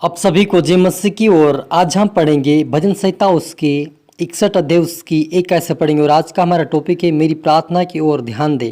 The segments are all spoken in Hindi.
आप सभी को जय मसीह की ओर। आज हम पढ़ेंगे भजन संहिता उसकी 61 अध्याय उसकी एक कैसे पढ़ेंगे। और आज का हमारा टॉपिक है मेरी प्रार्थना की ओर ध्यान दे।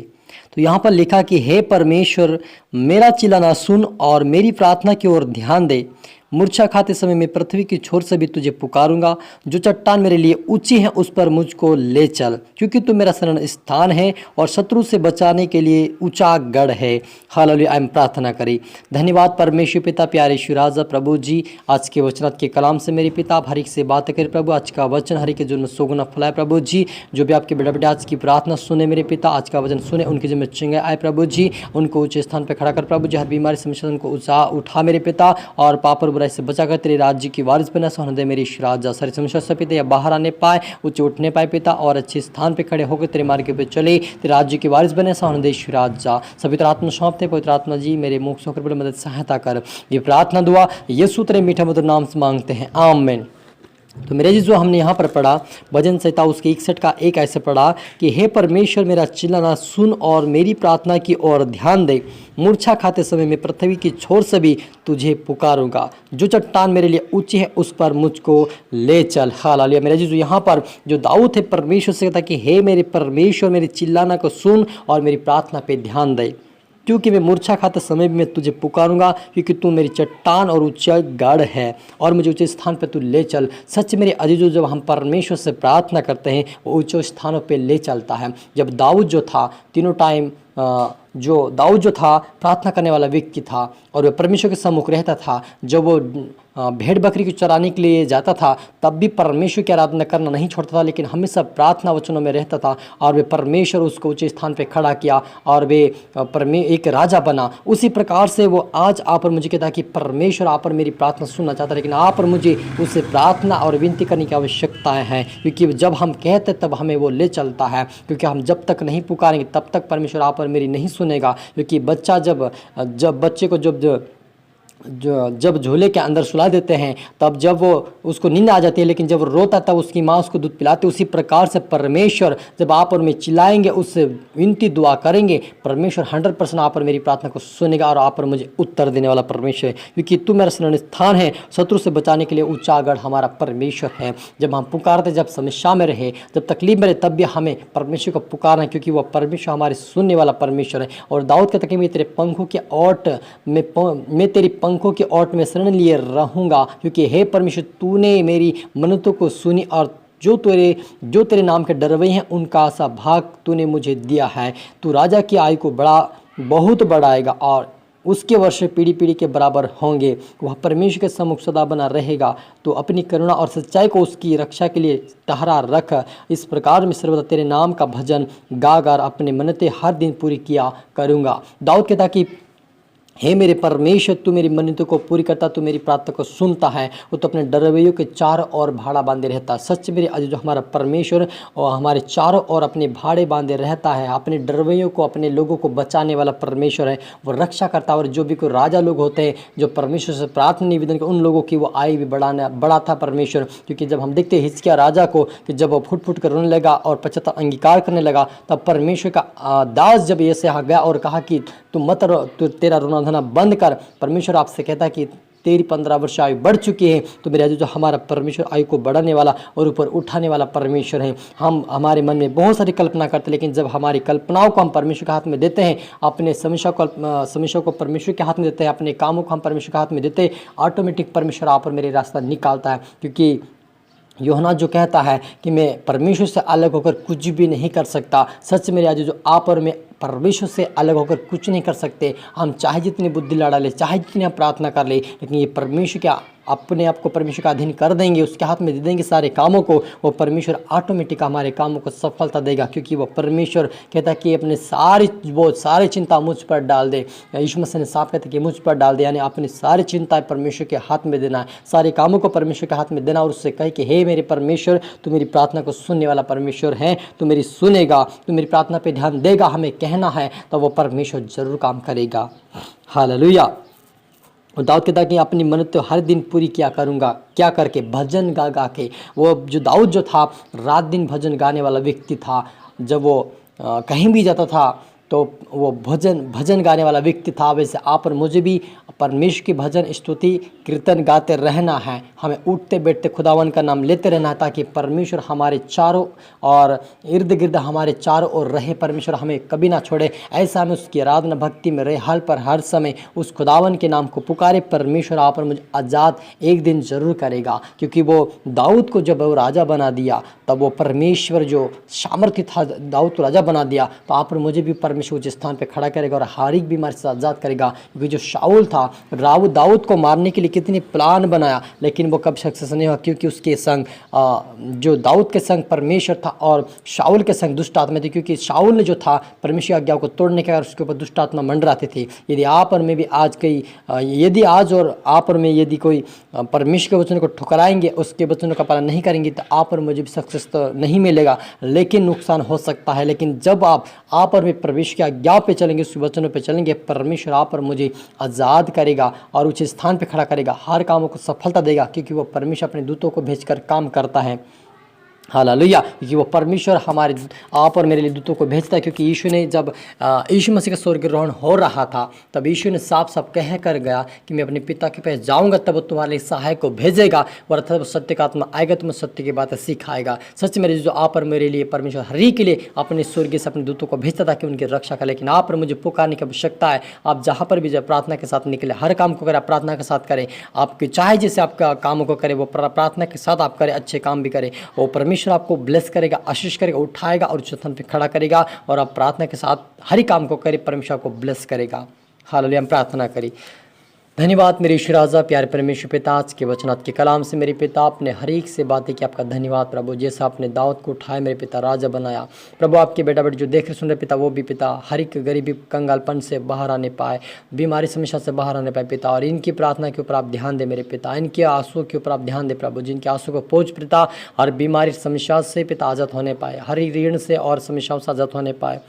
तो यहाँ पर लिखा कि हे परमेश्वर मेरा चिल्लाना सुन और मेरी प्रार्थना की ओर ध्यान दे। मूर्छा खाते समय मैं पृथ्वी की छोर से भी तुझे पुकारूंगा। जो चट्टान मेरे लिए ऊंची है उस पर मुझको ले चल, क्योंकि तू मेरा शरण स्थान है और शत्रु से बचाने के लिए ऊंचा गढ़ है। हालेलुया। आइए प्रार्थना करें। धन्यवाद परमेश्वर पिता, प्यारे ईश्वर राजा प्रभु जी, आज के वचनात् के कलाम से मेरे पिता आप हर एक से बात करें प्रभु। आज का वचन हर एक के जीवन में सोगुना फैलाए प्रभु जी। जो भी आपके बेटा बेटे आज की प्रार्थना सुने मेरे पिता, आज का वचन सुने, उनके जीवन में चंगे आए प्रभु जी। उनको ऊंचे स्थान पर खड़ा कर प्रभु जी। हर बीमारी समस्या उनको उठा मेरे पिता, और पाप और बुराई से बचाकर तेरे राज्य की वारिस बना सोने दे मेरी ईश्वर राजा। सारी समस्या से पिता या बाहर आने पाए, ऊंचे उठने पाए पिता, और अच्छे स्थान पे खड़े होकर तेरे मार्ग पे चले, तेरे राज्य की वारिस बने सोने दे ईश्वर राजा। सभी पवित्र आत्मा सौंपते, पवित्र आत्मा जी मेरे मुख से होकर बड़ी मदद सहायता कर। ये प्रार्थना दुआ यीशु तेरे मीठे मधुर नाम से मांगते हैं, आमीन। तो मेरे जी जो हमने यहाँ पर पढ़ा भजन संहिता उसके 61 का एक ऐसे पढ़ा कि हे परमेश्वर मेरा चिल्लाना सुन और मेरी प्रार्थना की ओर ध्यान दे। मूर्छा खाते समय मैं पृथ्वी की छोर से भी तुझे पुकारूंगा। जो चट्टान मेरे लिए ऊंची है उस पर मुझको ले चल। हालेलुया। मेरे जी जो यहाँ पर जो दाऊद है परमेश्वर से कहता कि हे मेरे परमेश्वर मेरी चिल्लाना को सुन और मेरी प्रार्थना पे ध्यान दे, क्योंकि मैं मूर्छा खाते समय भी मैं तुझे पुकारूंगा, क्योंकि तू मेरी चट्टान और ऊंचा गढ़ है और मुझे ऊंचे स्थान पर तू ले चल। सच मेरे अजीजों, जब हम परमेश्वर से प्रार्थना करते हैं वो ऊंचे स्थानों पे ले चलता है। जब दाऊद जो था तीनों टाइम जो दाऊद जो था प्रार्थना करने वाला व्यक्ति था और वह परमेश्वर के सम्मुख रहता था। जब वो भेड़ बकरी को चराने के लिए जाता था तब भी परमेश्वर की आराधना करना नहीं छोड़ता था, लेकिन हमेशा प्रार्थना वचनों में रहता था और वे परमेश्वर उसको ऊंचे स्थान पे खड़ा किया और वे एक राजा बना। उसी प्रकार से वो आज आप पर मुझे कहता कि परमेश्वर आप पर मेरी प्रार्थना सुनना चाहता है, लेकिन आप पर मुझे उससे प्रार्थना और विनती करने की आवश्यकता है, क्योंकि जब हम कहते तब हमें वो ले चलता है। क्योंकि हम जब तक नहीं पुकारेंगे तब तक परमेश्वर आप पर मेरी नहीं सुनेगा। क्योंकि बच्चा जब बच्चे को जब झूले के अंदर सुला देते हैं तब जब वो उसको नींद आ जाती है, लेकिन जब रोता तब उसकी माँ उसको दूध पिलाती। उसी प्रकार से परमेश्वर जब आप और मैं चिल्लाएंगे, उससे विनती दुआ करेंगे, परमेश्वर 100% आप और मेरी प्रार्थना को सुनेगा और आप पर मुझे उत्तर देने वाला परमेश्वर है। क्योंकि तू मेरा शरण स्थान है, शत्रु से बचाने के लिए ऊंचा गढ़ हमारा परमेश्वर है। जब हम पुकारते, जब समस्या में रहे, जब तकलीफ में रहे, तब भी हमें परमेश्वर को पुकारना है, क्योंकि वह परमेश्वर हमारे सुनने वाला परमेश्वर है। और दाऊद कहता है कि मैं तेरे पंखों के ओट में तेरी पंखों के ओट में शरण लिए रहूंगा, क्योंकि हे परमेश्वर तूने मेरी मन्नतों को सुनी और जो तेरे नाम के डरवै हैं उनका आशा भाग तूने मुझे दिया है। तू राजा की आयु को बहुत बढ़ाएगा और उसके वर्ष पीढ़ी पीढ़ी के बराबर होंगे। वह परमेश्वर के सम्मुख सदा बना रहेगा। तो अपनी करुणा और सच्चाई को उसकी रक्षा के लिए ठहरा रख। इस प्रकार मैं सर्वदा तेरे नाम का भजन गा गा अपने मन्नतें हर दिन पूरी किया करूँगा। दाऊद कहता कि हे मेरे परमेश्वर तू मेरी मन्नतों को पूरी करता, तू मेरी प्रार्थना को सुनता है। वो तो अपने डरवैयों के चारों ओर भाड़ा बांधे रहता। सच मेरे अजीजों, हमारा परमेश्वर और हमारे चारों ओर अपने भाड़े बांधे रहता है। अपने डरवैयों को, अपने लोगों को बचाने वाला परमेश्वर है। वो रक्षा करता है। और जो भी कोई राजा लोग होते हैं जो परमेश्वर से प्रार्थना निवेदन कर, उन लोगों की वो आयु भी बढ़ा था परमेश्वर। क्योंकि जब हम देखते हैं हिजकिय्याह राजा को कि जब वो फुट फुट कर रोने लगा और पश्चाताप अंगीकार करने लगा, तब परमेश्वर का दास जब यशायाह गया और कहा कि तू मत रो, तू तेरा रोना धोना बंद कर। परमेश्वर आपसे कहता है कि तेरी 15 वर्ष आयु बढ़ चुकी है। तो मेरे जो हमारा परमेश्वर आयु को बढ़ाने वाला और ऊपर उठाने वाला परमेश्वर है। हम हमारे मन में बहुत सारी कल्पना करते हैं, लेकिन जब हमारी कल्पनाओं को हम परमेश्वर के हाथ में देते हैं, अपने समस्या को परमेश्वर के हाथ में देते हैं, अपने कामों को हम परमेश्वर के हाथ में देते हैं, ऑटोमेटिक परमेश्वर आप और मेरे रास्ता निकालता है। क्योंकि यूहन्ना जो कहता है कि मैं परमेश्वर से अलग होकर कुछ भी नहीं कर सकता। सच मेरे आज जो आप और मैं परमेश्वर से अलग होकर कुछ नहीं कर सकते। हम चाहे जितनी बुद्धि लड़ा ले, चाहे जितनी हम प्रार्थना कर ले, लेकिन ये परमेश्वर क्या अपने आप को परमेश्वर का अधीन कर देंगे, उसके हाथ में दे देंगे सारे कामों को, वो परमेश्वर ऑटोमेटिक हमारे कामों को सफलता देगा। क्योंकि वो परमेश्वर कहता है कि अपने सारी चिंता मुझ पर डाल दे। यीशु मसीह ने साफ कहता है कि मुझ पर डाल दे, यानी अपनी सारी चिंताएं परमेश्वर के हाथ में देना है, सारे कामों को परमेश्वर के हाथ में देना और उससे कहे कि हे मेरे परमेश्वर तू मेरी प्रार्थना को सुनने वाला परमेश्वर है, तू मेरी सुनेगा, तू मेरी प्रार्थना पर ध्यान देगा। हमें कहना है तो वो परमेश्वर जरूर काम करेगा। हालेलुया। और दाऊद कहता कि अपनी मन्नत तो हर दिन पूरी किया करूँगा। क्या करके? भजन गा गा के। वो जो दाऊद जो था रात दिन भजन गाने वाला व्यक्ति था। जब वो कहीं भी जाता था तो वो भजन गाने वाला व्यक्ति था, वैसे आप और मुझे भी परमेश्वर की भजन स्तुति कीर्तन गाते रहना है। हमें उठते बैठते खुदावन का नाम लेते रहना है, ताकि परमेश्वर हमारे चारों और इर्द गिर्द हमारे चारों ओर रहे। परमेश्वर हमें कभी ना छोड़े, ऐसा हमें उसकी आराधना भक्ति में रहे, हर पर हर समय उस खुदावन के नाम को पुकारे। परमेश्वर आप और मुझे आज़ाद एक दिन जरूर करेगा, क्योंकि वो दाऊद को जब वो राजा बना दिया, तब वो परमेश्वर जो सामर्थ्य था दाऊद को राजा बना दिया, तो आप और मुझे भी परमेश्वर उस स्थान पे खड़ा करेगा और हर एक बीमारी से आज़ाद करेगा। क्योंकि जो शाऊल था, दाऊद को मारने के लिए कितनी प्लान बनाया, लेकिन वो कब सक्सेस नहीं हुआ, क्योंकि उसके संग जो दाऊद के संग परमेश्वर था और शाऊल के संग दुष्ट आत्मा थी। क्योंकि शाऊल ने जो था परमेश्वर की आज्ञा को तोड़ने के कारण उसके ऊपर दुष्ट आत्मा मंडराती थी। यदि आप और मैं भी आज यदि आज और आप और मैं यदि कोई परमेश्वर के वचन को ठुकराएंगे, उसके वचनों का पालन नहीं करेंगे, तो आप और मुझे भी सक्सेस तो नहीं मिलेगा, लेकिन नुकसान हो सकता है। लेकिन जब आप और मैं परमेश्वर की आज्ञा पे चलेंगे, उस वचनों पे चलेंगे, परमेश्वर आप और मुझे आज़ाद करेगा और उस स्थान पे खड़ा करेगा, हर कामों को सफलता देगा, क्योंकि वो परमेश्वर अपने दूतों को भेजकर काम करता है। हालेलुया। क्योंकि वो परमेश्वर हमारे आप और मेरे लिए दूतों को भेजता है। क्योंकि यीशु ने जब यीशु मसीह का स्वर्गारोहण हो रहा था, तब यीशु ने साफ साफ कह कर गया कि मैं अपने पिता के पास जाऊंगा, तब वो तुम्हारे लिए सहायक को भेजेगा, और अर्थात वो सत्य का आत्मा आएगा, तुम्हें सत्य की बातें सिखाएगा। सच मेरे जो आप और मेरे लिए परमेश्वर हर एक के लिए अपने स्वर्ग से अपने दूतों को भेजता था कि उनकी रक्षा करे। लेकिन आप और मुझे पुकारने की आवश्यकता है। आप जहाँ पर भी जब प्रार्थना के साथ निकले, हर काम को करें, प्रार्थना के साथ करें। आपके चाहे जैसे आपका कामों को करें, वो प्रार्थना के साथ आप करें, अच्छे काम भी करें, वो परमेश्वर आपको ब्लेस करेगा, आशीष करेगा, उठाएगा और उस स्थान पे खड़ा करेगा। और आप प्रार्थना के साथ हर काम को करें, परमेश्वर को ब्लेस करेगा। हालेलुया। हम प्रार्थना करें। धन्यवाद मेरे ईश्वर राजा, प्यारे परमेश्वर पिता, आज के वचन आपके कलाम से मेरे पिता आपने हर एक से बातें की। आपका धन्यवाद प्रभु, जैसा आपने दाऊद को उठाया मेरे पिता, राजा बनाया प्रभु। आपके बेटा बेटी जो देख रहे सुन रहे पिता, वो भी पिता हर एक गरीबी कंगालपन से बाहर आने पाए, बीमारी समस्या से बाहर आने पाए पिता। और इनकी प्रार्थना के ऊपर आप ध्यान दे मेरे पिता, इनके आंसुओं के ऊपर आप ध्यान दे प्रभु, जिनके आंसू को पहुँच पिता हर बीमारी समस्या से पिता आज़ाद होने पाए, हर ऋण से और समस्याओं से आज़ाद होने पाए,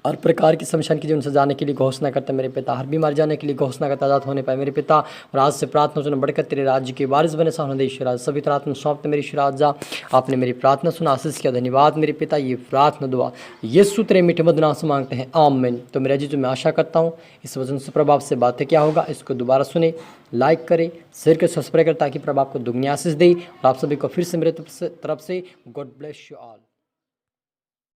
हर प्रकार की समस्या की जीवन से जाने के लिए घोषणा करता मेरे पिता, हर बीमारी जाने के लिए घोषणा करता आजाद होने पाए मेरे पिता। और आज से प्रार्थना सुना बढ़कर तेरे राज्य के वारिस बने सामने ईश्वर राज, सभी प्रार्थना सौंपते मेरे ईश्वर राजा। आपने मेरी प्रार्थना सुना, आशीष किया, धन्यवाद मेरे पिता। ये प्रार्थना दुआ यीशु तेरे मीठे मधुर नाम से मांगते हैं, आमीन। तो मेरे जी, जो मैं आशा करता हूँ इस वचन से प्रभाव से बातें क्या होगा, इसको दोबारा सुने, लाइक करें, शेयर करें, सब्सक्राइब करें, ताकि प्रभाव को दुगनी आशीष दे। और आप सभी को फिर से मेरे तरफ से गॉड ब्लेस यू ऑल।